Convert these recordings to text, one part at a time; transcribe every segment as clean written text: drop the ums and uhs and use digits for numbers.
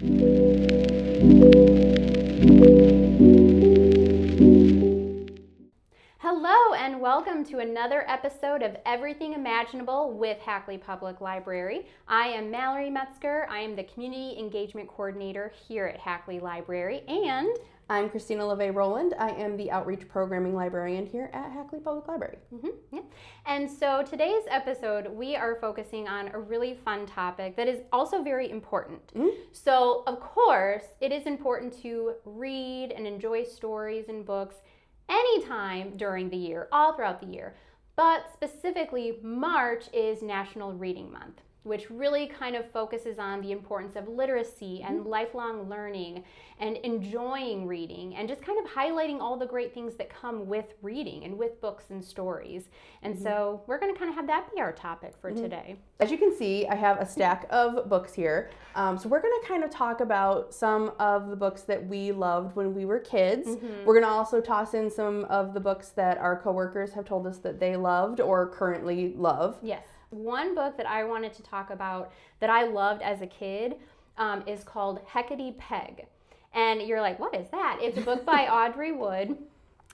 Hello and welcome to another episode of Everything Imaginable with Hackley Public Library. I am Mallory Metzger. I am the Community Engagement Coordinator here at Hackley Library, and I'm Christina LeVay Rowland. I am the Outreach Programming Librarian here at Hackley Public Library. And so today's episode, we are focusing on a really fun topic that is also very important. So, of course, it is important to read and enjoy stories and books anytime during the year, all throughout the year. But specifically, March is National Reading Month, which really kind of focuses on the importance of literacy and lifelong learning and enjoying reading and just kind of highlighting all the great things that come with reading and with books and stories. And so we're going to kind of have that be our topic for today. As you can see, I have a stack of books here. So we're going to kind of talk about some of the books that we loved when we were kids. We're going to also toss in some of the books that our coworkers have told us that they loved or currently love. Yes. One book that I wanted to talk about that I loved as a kid is called Hackley Peg. And you're like, what is that? It's a book by Audrey Wood.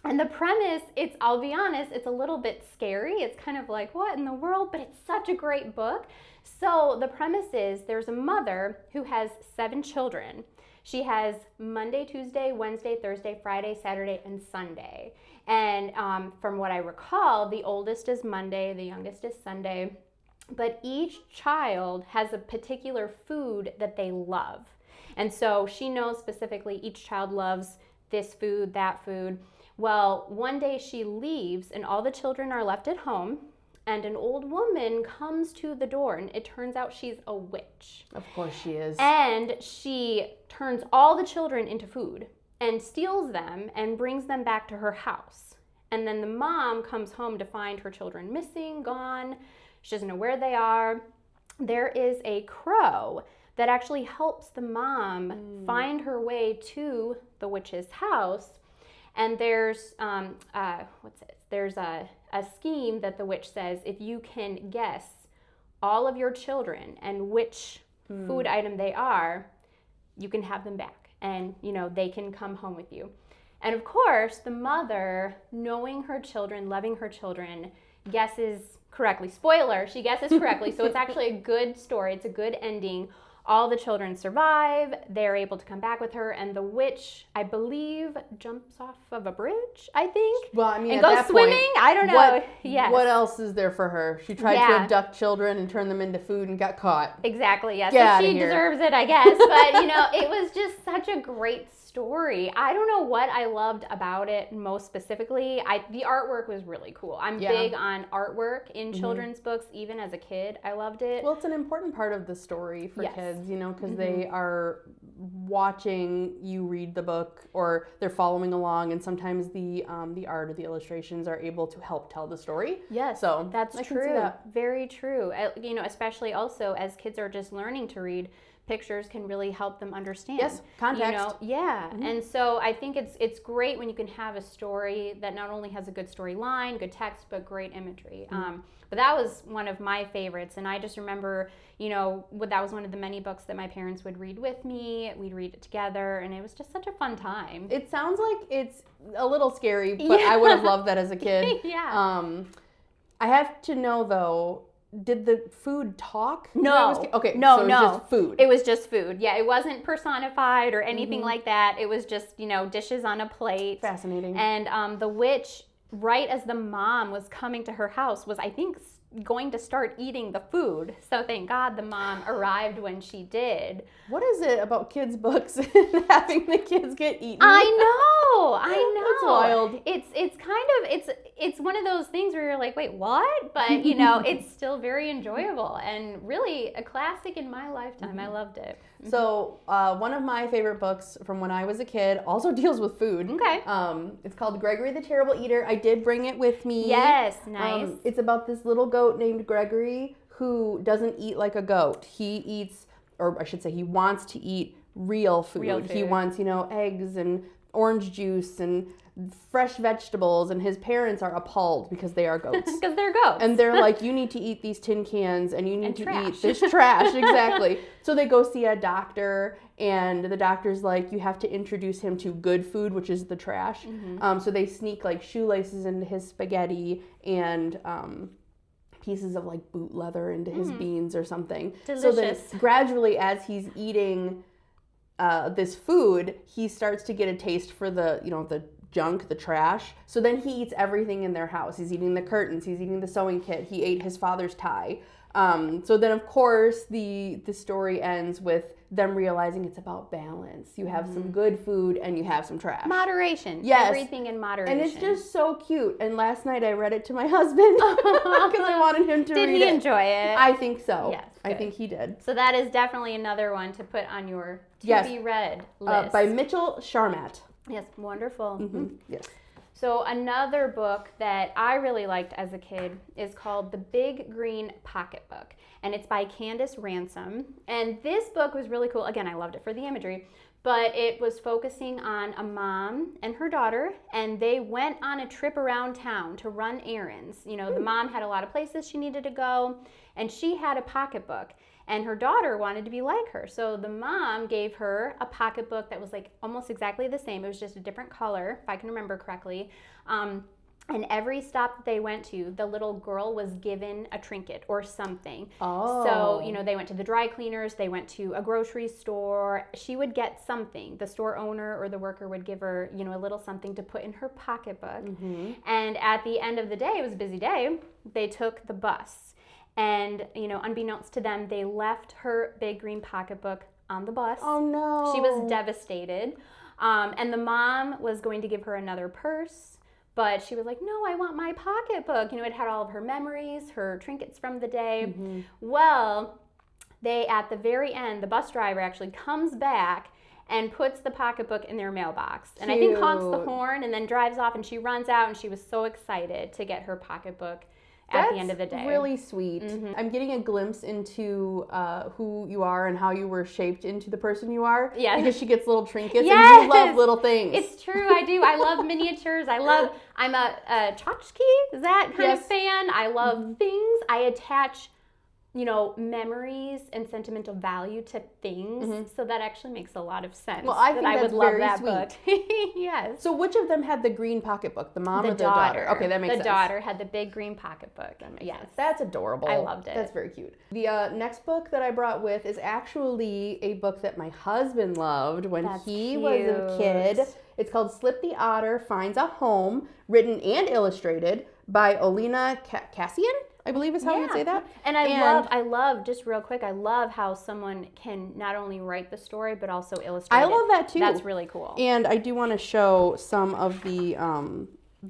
And the premise, I'll be honest, it's a little bit scary. It's kind of like, what in the world? But it's such a great book. So the premise is there's a mother who has 7 children. She has Monday, Tuesday, Wednesday, Thursday, Friday, Saturday, and Sunday. And from what I recall, the oldest is Monday, the youngest is Sunday. But each child has a particular food that they love. And so she knows specifically each child loves this food, that food. Well, one day she leaves and all the children are left at home and an old woman comes to the door and it turns out she's a witch. Of course she is. And she turns all the children into food and steals them and brings them back to her house. And then the mom comes home to find her children missing, gone. She doesn't know where they are. There is a crow that actually helps the mom find her way to the witch's house. And there's There's a scheme that the witch says if you can guess all of your children and which food item they are, you can have them back, and they can come home with you. And of course, the mother, knowing her children, loving her children, guesses correctly. Spoiler, she guesses correctly. So it's actually a good story. It's a good ending. All the children survive. They're able to come back with her. And the witch, I believe, jumps off of a bridge, I think. Well, I mean, and at goes that swimming. Point, I don't know. Yes. What else is there for her? She tried to abduct children and turn them into food and got caught. Exactly, yes. Get So she deserves it, I guess. But, it was just such a great story. I don't know what I loved about it most specifically. The artwork was really cool. I'm big on artwork in children's books. Even as a kid, I loved it. Well, it's an important part of the story for kids, because they are watching you read the book or they're following along, and sometimes the art or the illustrations are able to help tell the story. Yes, so that's true. Very true. Especially also as kids are just learning to read, pictures can really help them understand. Yes, context. And so I think it's great when you can have a story that not only has a good storyline, good text, but great imagery. But that was one of my favorites, and I just remember, that was one of the many books that my parents would read with me. We'd read it together, and it was just such a fun time. It sounds like it's a little scary, but I would have loved that as a kid. I have to know, though, did the food talk? No. Okay, no, so it was just food. It was just food. Yeah, it wasn't personified or anything like that. It was just, dishes on a plate. Fascinating. And the witch, right as the mom was coming to her house, was, I think, going to start eating the food. So thank God the mom arrived when she did. What is it about kids' books and having the kids get eaten? I know. That's wild. It's one of those things where you're like, wait, what? But it's still very enjoyable and really a classic in my lifetime. I loved it. So one of my favorite books from when I was a kid also deals with food. Okay. It's called Gregory the Terrible Eater. I did bring it with me. Yes, nice. It's about this little goat named Gregory who doesn't eat like a goat. He eats, or I should say he wants to eat real food. He wants, eggs and orange juice and fresh vegetables, and his parents are appalled because they are goats. Because they're goats. And they're like, you need to eat these tin cans and you need to trash. eat this trash. Exactly. So they go see a doctor, and the doctor's like, you have to introduce him to good food, which is the trash. So they sneak like shoelaces into his spaghetti and pieces of like boot leather into his beans or something. Delicious. So then gradually, as he's eating this food, he starts to get a taste for the junk, the trash. So then he eats everything in their house. He's eating the curtains. He's eating the sewing kit. He ate his father's tie. So then, of course, the story ends with them realizing it's about balance. You have some good food and you have some trash. Moderation. Yes. Everything in moderation. And it's just so cute. And last night I read it to my husband because I wanted him to read it. Did he enjoy it? I think so. Yes. I think he did. So that is definitely another one to put on your to-be read list. By Mitchell Charmat. Yes, wonderful. Yes. So another book that I really liked as a kid is called The Big Green Pocketbook, and it's by Candace Ransom. And this book was really cool. Again, I loved it for the imagery, but it was focusing on a mom and her daughter, and they went on a trip around town to run errands. You know, the mom had a lot of places she needed to go, and she had a pocketbook. And her daughter wanted to be like her. So the mom gave her a pocketbook that was like almost exactly the same. It was just a different color, if I can remember correctly. And every stop that they went to, the little girl was given a trinket or something. Oh. So, they went to the dry cleaners, they went to a grocery store. She would get something. The store owner or the worker would give her, a little something to put in her pocketbook. And at the end of the day, it was a busy day, they took the bus. And, unbeknownst to them, they left her big green pocketbook on the bus. Oh, no. She was devastated. And the mom was going to give her another purse, but she was like, no, I want my pocketbook. It had all of her memories, her trinkets from the day. Well, at the very end, the bus driver actually comes back and puts the pocketbook in their mailbox. And I think honks the horn and then drives off, and she runs out, and she was so excited to get her pocketbook at the end of the day. That's really sweet. I'm getting a glimpse into who you are and how you were shaped into the person you are. Yeah. Because she gets little trinkets Yes. and you love little things. It's true, I do. I love miniatures. I'm a tchotchke, is that kind of fan. I love things. I attach, memories and sentimental value to things. So that actually makes a lot of sense. Well, I think I that's would love very that sweet. book. Yes. So which of them had the green pocketbook, the mom or the daughter? Okay, that makes sense. The daughter had the big green pocketbook. Yes. That's adorable. I loved it. That's very cute. The next book that I brought with is actually a book that my husband loved when he was a kid. It's called Slip the Otter Finds a Home, written and illustrated by Olena Cassian, I believe is how you would say that. And I love, just real quick, I love how someone can not only write the story, but also illustrate it. I love that too. That's really cool. And I do want to show some of the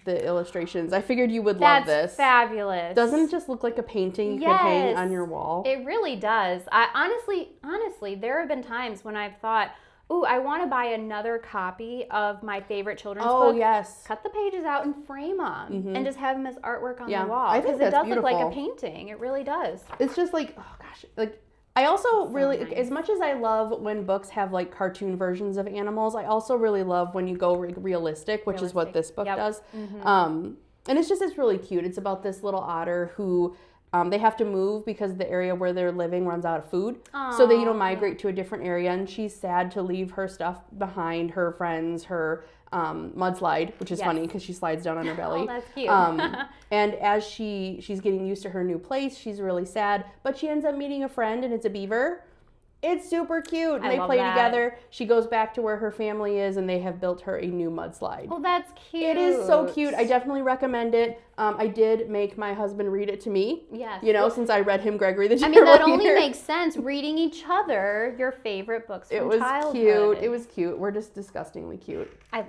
illustrations. I figured you would love this. That's fabulous. Doesn't it just look like a painting you could hang on your wall? It really does. I honestly, there have been times when I've thought, ooh, I want to buy another copy of my favorite children's book. Oh, yes. Cut the pages out and frame them and just have them as artwork on the wall. I think because it does beautiful. look like a painting. It really does. It's just like, oh gosh, like I also really, as much as I love when books have like cartoon versions of animals, I also really love when you go realistic, which is what this book does. And it's really cute. It's about this little otter who they have to move because the area where they're living runs out of food. So they, migrate to a different area, and she's sad to leave her stuff behind, her friends, her mudslide, which is funny because she slides down on her belly. Oh, that's cute. And as she's getting used to her new place, she's really sad, but she ends up meeting a friend, and it's a beaver. It's super cute. And they play together. She goes back to where her family is, and they have built her a new mudslide. Oh, that's cute. It is so cute. I definitely recommend it. I did make my husband read it to me. Yes. Since I read him Gregory the Terrible. I mean, that only makes sense. Reading each other your favorite books from childhood. Cute. It was cute. We're just disgustingly cute. I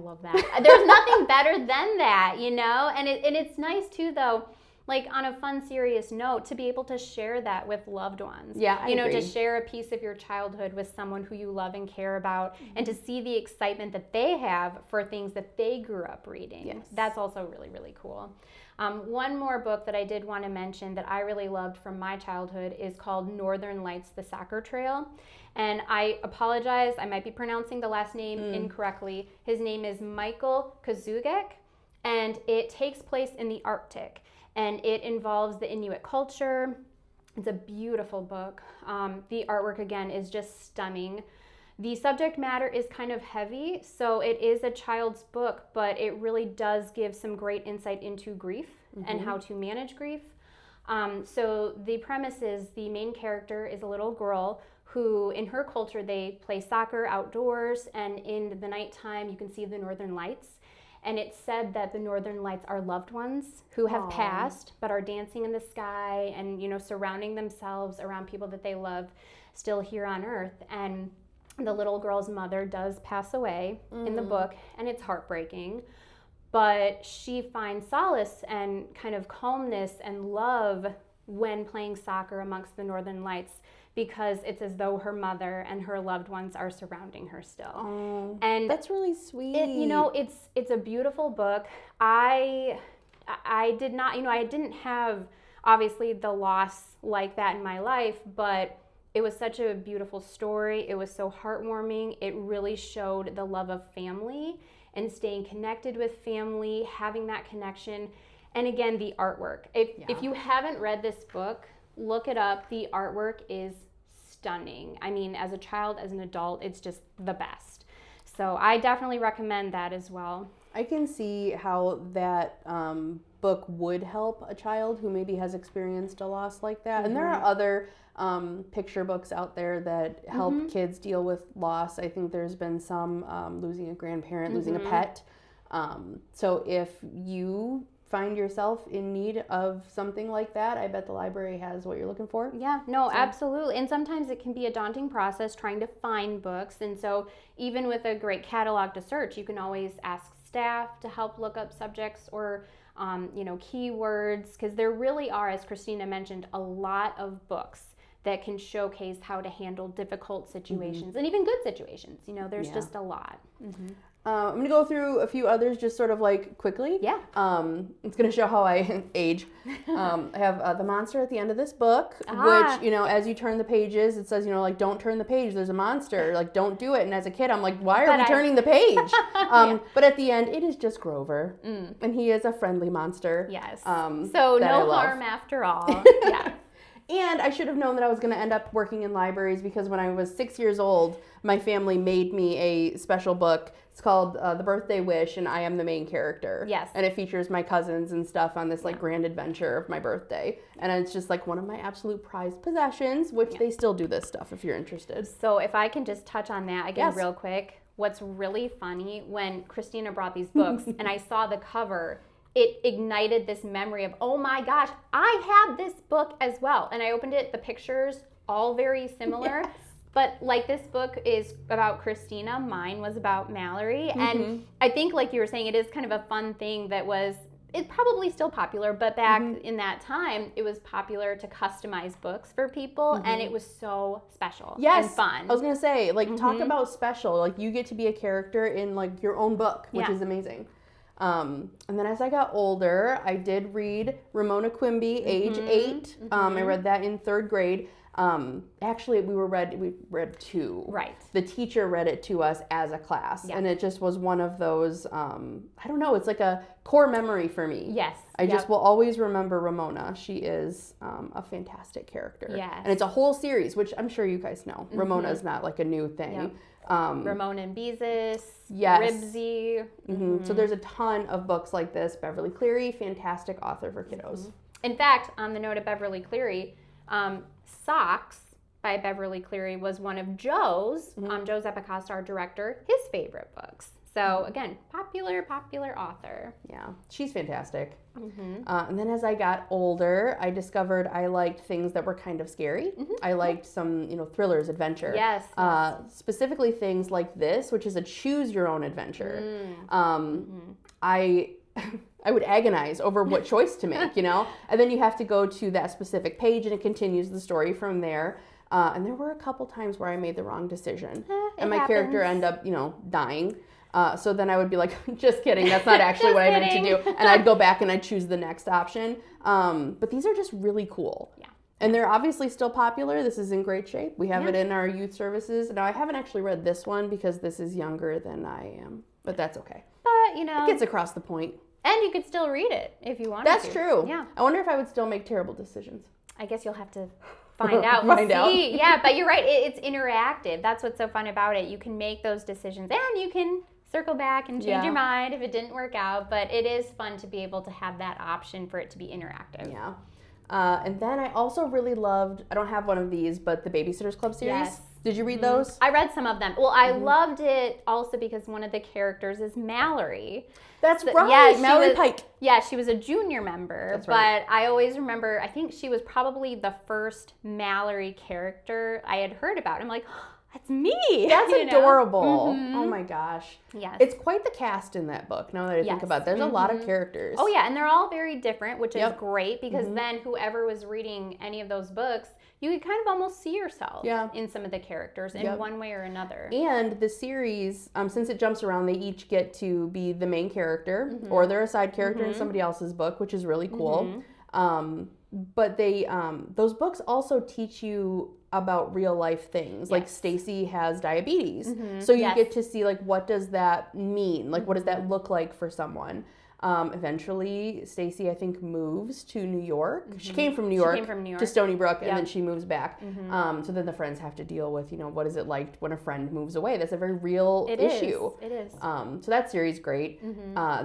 love that. There's nothing better than that, And it's nice too, though, like on a fun, serious note, to be able to share that with loved ones. Yeah, I agree. To share a piece of your childhood with someone who you love and care about, and to see the excitement that they have for things that they grew up reading. Yes. That's also really, really cool. One more book that I did want to mention that I really loved from my childhood is called Northern Lights, The Soccer Trail. And I apologize, I might be pronouncing the last name incorrectly. His name is Michael Kazugek, and it takes place in the Arctic. And it involves the Inuit culture. It's a beautiful book. The artwork, again, is just stunning. The subject matter is kind of heavy, so it is a child's book, but it really does give some great insight into grief and how to manage grief. So the premise is the main character is a little girl who, in her culture, they play soccer outdoors, and in the nighttime, you can see the northern lights. And it's said that the northern lights are loved ones who have passed but are dancing in the sky and, surrounding themselves around people that they love still here on earth. And the little girl's mother does pass away in the book, and it's heartbreaking. But she finds solace and kind of calmness and love when playing soccer amongst the northern lights, because it's as though her mother and her loved ones are surrounding her still. Oh, and that's really sweet. It's a beautiful book. I did not, I didn't have obviously the loss like that in my life, but it was such a beautiful story. It was so heartwarming. It really showed the love of family and staying connected with family, having that connection. And again, the artwork. If you haven't read this book, look it up. The artwork is stunning. I mean, as a child, as an adult, it's just the best. So I definitely recommend that as well. I can see how that book would help a child who maybe has experienced a loss like that. And there are other picture books out there that help kids deal with loss. I think there's been some losing a grandparent, losing a pet. So if you find yourself in need of something like that, I bet the library has what you're looking for. Yeah, no, absolutely. And sometimes it can be a daunting process trying to find books. And so even with a great catalog to search, you can always ask staff to help look up subjects or keywords, because there really are, as Christina mentioned, a lot of books that can showcase how to handle difficult situations and even good situations. There's just a lot. I'm going to go through a few others just sort of like quickly. Yeah. It's going to show how I age. I have the monster at the end of this book, which, as you turn the pages, it says, don't turn the page. There's a monster. Like, don't do it. And as a kid, I'm like, why are we turning the page? But at the end, it is just Grover. And he is a friendly monster. Yes. So no harm after all. Yeah. And I should have known that I was going to end up working in libraries, because when I was 6 years old, my family made me a special book. It's called The Birthday Wish, and I am the main character. Yes. And it features my cousins and stuff on this grand adventure of my birthday. And it's just like one of my absolute prized possessions, which they still do this stuff if you're interested. So if I can just touch on that again real quick. What's really funny, when Christina brought these books and I saw the cover, it ignited this memory of, oh my gosh, I had this book as well. And I opened it, the pictures, all very similar. Yes. But like, this book is about Christina, mine was about Mallory. And I think, like you were saying, it is kind of a fun thing that it's probably still popular, but back in that time, it was popular to customize books for people, and it was so special and fun. I was going to say, talk about special. Like, you get to be a character in, your own book, which is amazing. And then as I got older, I did read Ramona Quimby, age 8. I read that in 3rd grade. Actually, we read 2. Right. The teacher read it to us as a class, and it just was one of those, I don't know, it's like a core memory for me. Yes. I just will always remember Ramona. She is a fantastic character. Yes. And it's a whole series, which I'm sure you guys know. Ramona is not like a new thing. Yep. Ramona and Beezus, yes. Ribsy. So there's a ton of books like this. Beverly Cleary, fantastic author for kiddos. In fact, on the note of Beverly Cleary, Socks by Beverly Cleary was one of Joe's Epicasta, our director, his favorite books. So again, popular author. Yeah, she's fantastic. And then as I got older, I discovered I liked things that were kind of scary. I liked some, thrillers, adventure. Yes. Specifically things like this, which is a choose your own adventure. I would agonize over what choice to make, you know? And then you have to go to that specific page and it continues the story from there. And there were a couple times where I made the wrong decision. And my character ended up, you know, dying. So then I would be like, just kidding, that's not actually what I meant to do. And I'd go back and I'd choose the next option. But these are just really cool. Yeah. And they're obviously still popular. This is in great shape. We have it in our youth services. Now, I haven't actually read this one because this is younger than I am. But that's okay. But, you know. It gets across the point. And you could still read it if you wanted to. That's true. Yeah. I wonder if I would still make terrible decisions. I guess you'll have to find out. Yeah, but you're right. It's interactive. That's what's so fun about it. You can make those decisions and you can circle back and change your mind if it didn't work out. But it is fun to be able to have that option for it to be interactive. Yeah. And then I also really loved, I don't have one of these, but the Babysitter's Club series. Yes. Did you read those? I read some of them. Well, I loved it also because one of the characters is Mallory. That's right, yeah, Mallory Pike. Yeah, she was a junior member. That's right. But I always remember, I think she was probably the first Mallory character I had heard about. I'm like, oh, that's me. That's adorable. Mm-hmm. Oh my gosh. Yes. It's quite the cast in that book, now that I think about it. There's a lot of characters. Oh yeah, and they're all very different, which is great because then whoever was reading any of those books, you could kind of almost see yourself in some of the characters in one way or another. And the series, since it jumps around, they each get to be the main character or they're a side character in somebody else's book, which is really cool. But they those books also teach you about real life things. Like Stacy has diabetes. So you get to see like what does that mean? Like what does that look like for someone? Eventually, Stacy, I think, moves to New York. She came from New York to Stony Brook, and then she moves back. So then the friends have to deal with, you know, what is it like when a friend moves away? That's a very real issue. It is. So that series great.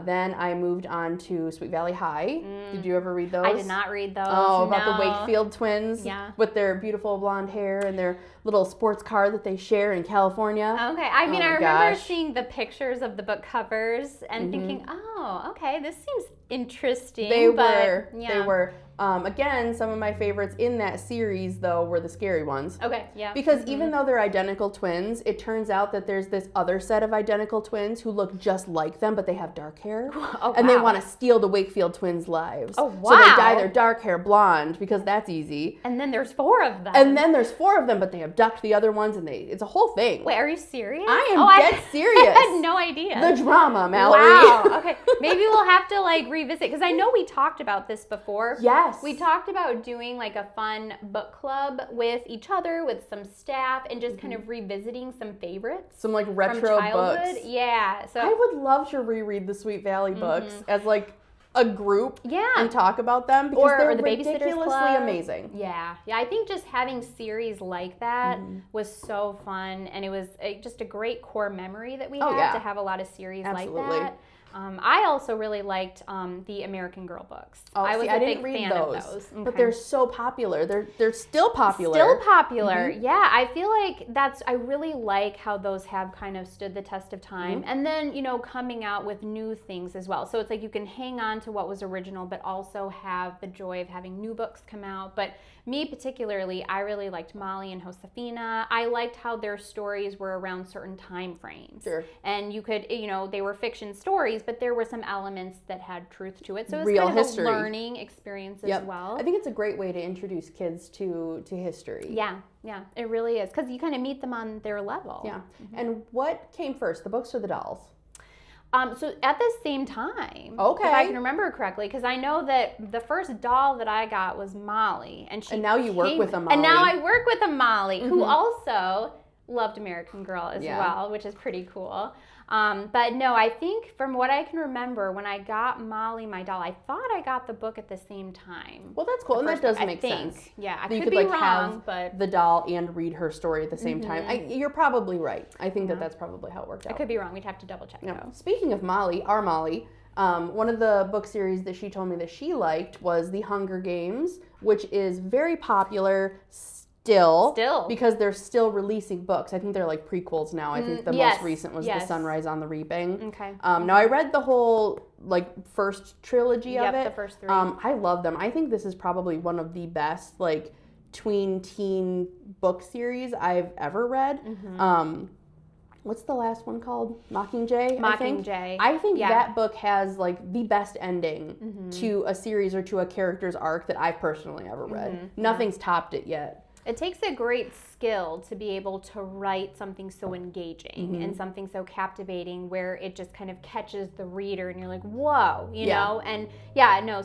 Then I moved on to Sweet Valley High. Did you ever read those? I did not read those. Oh, about the Wakefield twins with their beautiful blonde hair and their little sports car that they share in California. Okay. I mean, I remember seeing the pictures of the book covers and thinking, oh, okay, this seems interesting. They were. Again, some of my favorites in that series, though, were the scary ones. Okay, yeah. Because even though they're identical twins, it turns out that there's this other set of identical twins who look just like them, but they have dark hair. And they want to steal the Wakefield twins' lives. Oh, wow. So they dye their dark hair blonde because that's easy. And then there's 4 of them. And then there's 4 of them, but they abduct the other ones, and it's a whole thing. Wait, are you serious? I am dead serious. I had no idea. The drama, Mallory. Wow. Okay. Maybe we'll have to like revisit because I know we talked about this before. Yes. We talked about doing like a fun book club with each other, with some staff, and just kind of revisiting some favorites. Some like retro books. Yeah. So I would love to reread the Sweet Valley books as like a group and talk about them because they're the ridiculously amazing. Yeah. Yeah, I think just having series like that was so fun, and it was just a great core memory that we had to have a lot a series like that. I also really liked the American Girl books. I was a big fan of those. Okay. But they're so popular. They're still popular. Still popular. Yeah, I feel like I really like how those have kind of stood the test of time. And then, you know, coming out with new things as well. So it's like you can hang on to what was original, but also have the joy of having new books come out. But me particularly, I really liked Molly and Josefina. I liked how their stories were around certain time frames. Sure. And you could, you know, they were fiction stories, but there were some elements that had truth to it. So it was real kind of history. A learning experience as well. I think it's a great way to introduce kids to history. Yeah, yeah, it really is. Because you kind of meet them on their level. Yeah. And what came first, the books or the dolls? So at the same time, okay, if I can remember correctly, because I know that the first doll that I got was Molly, and now you work with a Molly. And now I work with a Molly who also loved American Girl as well, which is pretty cool. But no, I think from what I can remember, when I got Molly, my doll, I thought I got the book at the same time. Well, that's cool, and that does make sense. Yeah, I could be like wrong, have but the doll and read her story at the same time. You're probably right. I think that's probably how it worked out. I could be wrong. We'd have to double check. No. Speaking of Molly, our Molly, one of the book series that she told me that she liked was The Hunger Games, which is very popular still because they're still releasing books. I think they're like prequels now. I think the most recent was The Sunrise on the Reaping. Okay. Now I read the whole like first trilogy of it. The first 3. I love them. I think this is probably one of the best like tween teen book series I've ever read. what's the last one called? Mockingjay. Mockingjay. I think that book has like the best ending to a series or to a character's arc that I've personally ever read. Nothing's topped it yet. It takes a great skill to be able to write something so engaging and something so captivating where it just kind of catches the reader and you're like, whoa, you know? And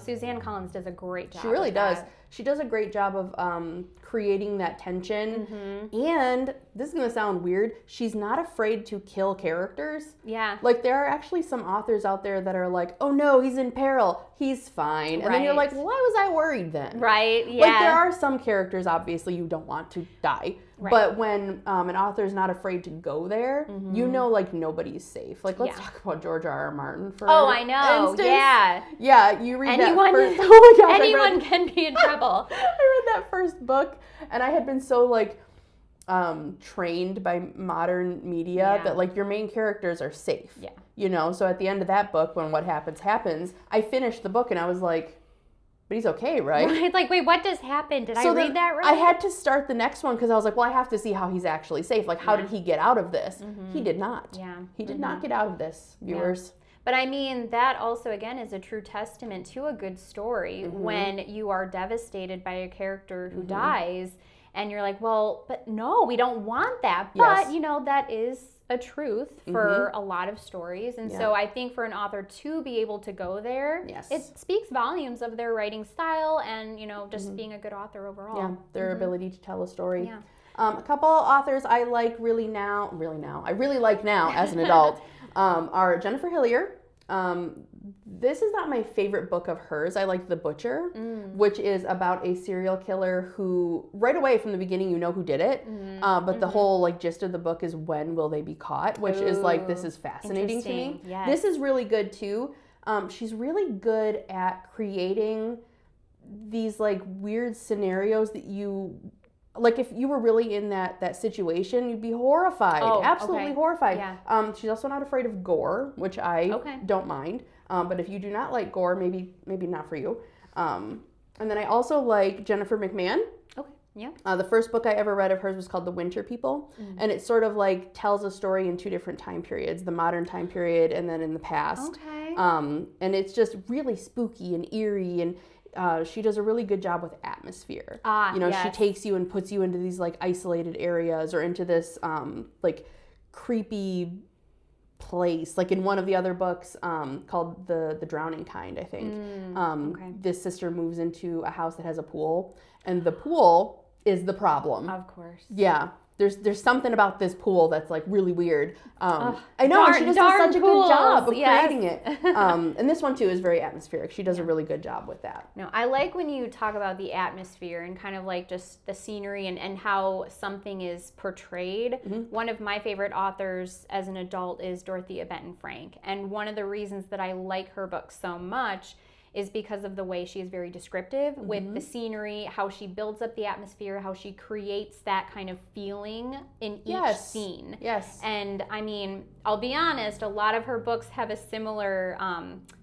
Suzanne Collins does a great job. She really does. She does a great job of creating that tension. And this is going to sound weird. She's not afraid to kill characters. Yeah. Like, there are actually some authors out there that are like, oh no, he's in peril. He's fine. And then you're like, well, why was I worried then? Right. Yeah. Like, there are some characters, obviously, you don't want to die. Right. But when an author's not afraid to go there, you know, like, nobody's safe. Like, let's talk about George R.R. Martin for I know. instance. Yeah. Yeah, you read anyone, that first... Oh my gosh, anyone can be in trouble. I read that first book, and I had been so, like, trained by modern media that, like, your main characters are safe. Yeah. You know, so at the end of that book, when what happens, I finished the book, and I was like, but he's okay, right? Right. Like, wait, what just happened? Did I read that right? I had to start the next one because I was like, well, I have to see how he's actually safe. Like, how did he get out of this? He did not. Yeah. He did not get out of this, viewers. Yeah. But I mean, that also, again, is a true testament to a good story when you are devastated by a character who dies and you're like, well, but no, we don't want that. But, you know, that is a truth for a lot of stories. And so I think for an author to be able to go there, it speaks volumes of their writing style and, you know, just being a good author overall. Yeah, their ability to tell a story. Yeah. A couple authors I like I really like now as an adult are Jennifer Hillier. This is not my favorite book of hers. I like The Butcher, which is about a serial killer who, right away from the beginning, you know who did it. But the whole like gist of the book is when will they be caught, which is like, this is fascinating to me. Yes. This is really good too. She's really good at creating these like weird scenarios that you... Like, if you were really in that situation, you'd be horrified. Absolutely horrified. Yeah. She's also not afraid of gore, which I don't mind. But if you do not like gore, maybe not for you. And then I also like Jennifer McMahon. Okay, yeah. The first book I ever read of hers was called The Winter People. And it sort of, like, tells a story in two different time periods. The modern time period and then in the past. Okay. And it's just really spooky and eerie and... she does a really good job with atmosphere. You know, she takes you and puts you into these like isolated areas or into this like creepy place. Like in one of the other books called The Drowning Kind, I think. This sister moves into a house that has a pool, and the pool is the problem. Of course. Yeah. There's something about this pool that's like really weird. I know, darn, and she just does such a good job of yes. creating it. And this one too is very atmospheric. She does a really good job with that. No, I like when you talk about the atmosphere and kind of like just the scenery and how something is portrayed. One of my favorite authors as an adult is Dorothea Benton Frank. And one of the reasons that I like her books so much is because of the way she is very descriptive with the scenery, how she builds up the atmosphere, how she creates that kind of feeling in each scene. Yes. And I mean, I'll be honest, a lot of her books have a similar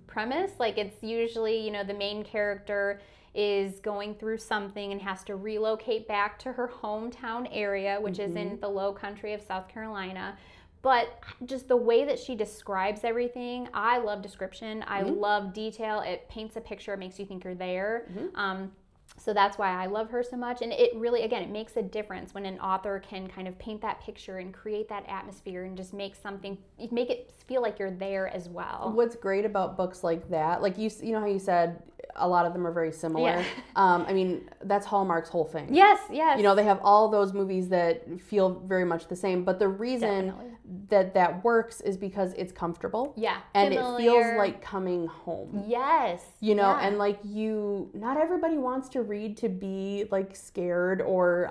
premise. Like it's usually, you know, the main character is going through something and has to relocate back to her hometown area, which is in the low country of South Carolina. But just the way that she describes everything, I love description. I love detail. It paints a picture. It makes you think you're there. So that's why I love her so much. And it really, again, it makes a difference when an author can kind of paint that picture and create that atmosphere and just make it feel like you're there as well. What's great about books like that, like you know how you said a lot of them are very similar. Yeah. I mean, that's Hallmark's whole thing. Yes, yes. You know, they have all those movies that feel very much the same, but the reason that works is because it's comfortable. Yeah. And familiar. It feels like coming home. Yes. You know, and like not everybody wants to read to be like scared or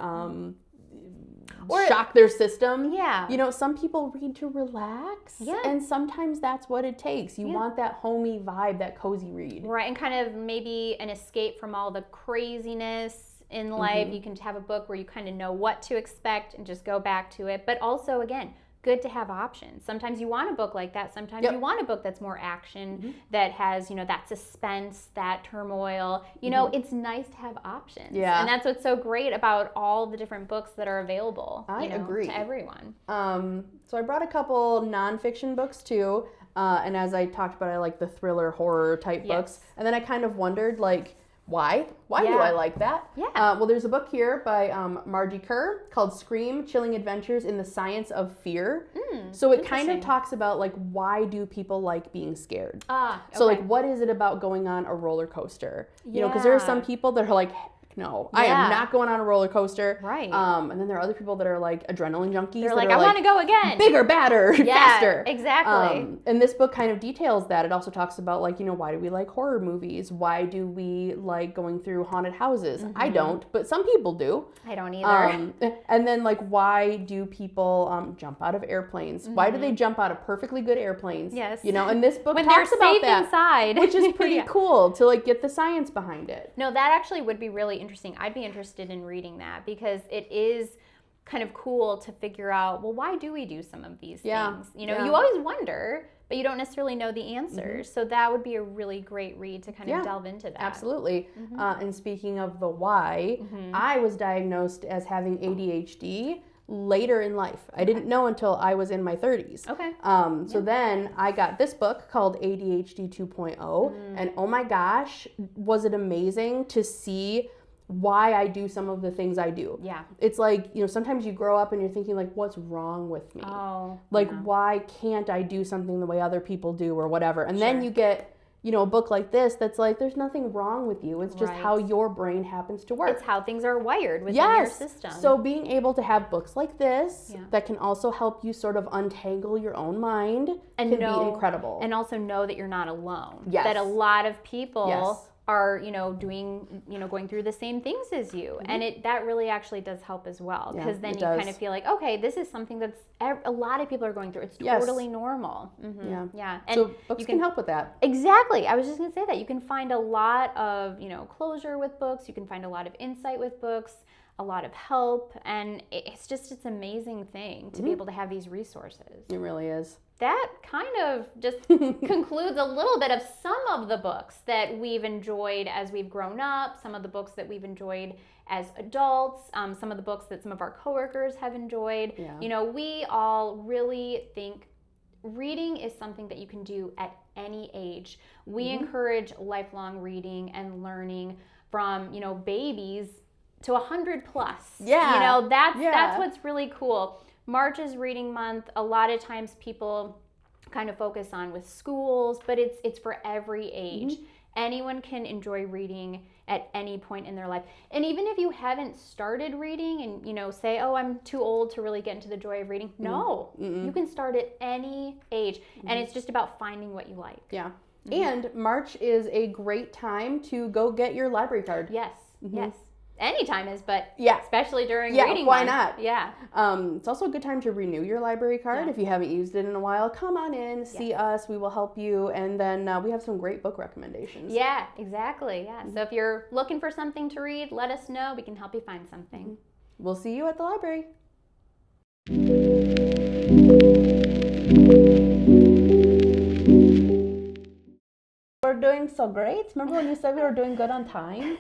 shock their system. Yeah. You know, some people read to relax. Yeah. And sometimes that's what it takes. You want that homey vibe, that cozy read. Right. And kind of maybe an escape from all the craziness in life. You can have a book where you kind of know what to expect and just go back to it. But also, again, good to have options. Sometimes you want a book like that. Sometimes you want a book that's more action, that has, that suspense, that turmoil. It's nice to have options. Yeah. And that's what's so great about all the different books that are available, I agree. to everyone. So I brought a couple nonfiction books too. And as I talked about, I like the thriller horror type books. And then I kind of wondered, like, why? Why do I like that? Yeah. Well, there's a book here by Margie Kerr called Scream, Chilling Adventures in the Science of Fear. So it kind of talks about, like, why do people like being scared? So, like, what is it about going on a roller coaster? Because there are some people that are like, no, I am not going on a roller coaster. Right. And then there are other people that are like adrenaline junkies. They're like, I want to go again. Bigger, badder, faster. Exactly. And this book kind of details that. It also talks about, like, why do we like horror movies? Why do we like going through haunted houses? I don't, but some people do. I don't either. And then, like, why do people jump out of airplanes? Why do they jump out of perfectly good airplanes? Yes. And this book when talks they're about safe that, inside, which is pretty cool to, like, get the science behind it. No, that actually would be really interesting. I'd be interested in reading that because it is kind of cool to figure out, well, why do we do some of these things? You always wonder, but you don't necessarily know the answers. So that would be a really great read to kind of delve into that. Absolutely. And speaking of the why, I was diagnosed as having ADHD later in life. I didn't know until I was in my 30s. Okay. So then I got this book called ADHD 2.0, and oh my gosh, was it amazing to see why I do some of the things I do. Yeah. It's like, sometimes you grow up and you're thinking, like, what's wrong with me? Like, why can't I do something the way other people do or whatever? And then you get, a book like this that's like, there's nothing wrong with you. It's just how your brain happens to work. It's how things are wired within your system. So being able to have books like this that can also help you sort of untangle your own mind can be incredible. And also know that you're not alone. Yes. That a lot of people are, going through the same things as you. And that really actually does help as well. Because then you kind of feel like, okay, this is something that's a lot of people are going through. It's totally normal. Yeah. And so books can help with that. Exactly. I was just going to say that. You can find a lot of, closure with books. You can find a lot of insight with books, a lot of help. And it's an amazing thing to be able to have these resources. It really is. That kind of just concludes a little bit of some of the books that we've enjoyed as we've grown up, some of the books that we've enjoyed as adults, some of the books that some of our coworkers have enjoyed. Yeah. We all really think reading is something that you can do at any age. We encourage lifelong reading and learning from, babies to 100 plus. Yeah. That's what's really cool. March is reading month. A lot of times people kind of focus on with schools, but it's for every age. Anyone can enjoy reading at any point in their life. And even if you haven't started reading and, say, oh, I'm too old to really get into the joy of reading. No, you can start at any age. And it's just about finding what you like. Yeah. And March is a great time to go get your library card. Yes, yes. Anytime is, but especially during reading why month. not? Yeah. It's also a good time to renew your library card. If you haven't used it in a while, come on in, see us. We will help you. And then we have some great book recommendations. Yeah, exactly. Yeah. So if you're looking for something to read, let us know. We can help you find something. We'll see you at the library. We're doing so great. Remember when you said we were doing good on time?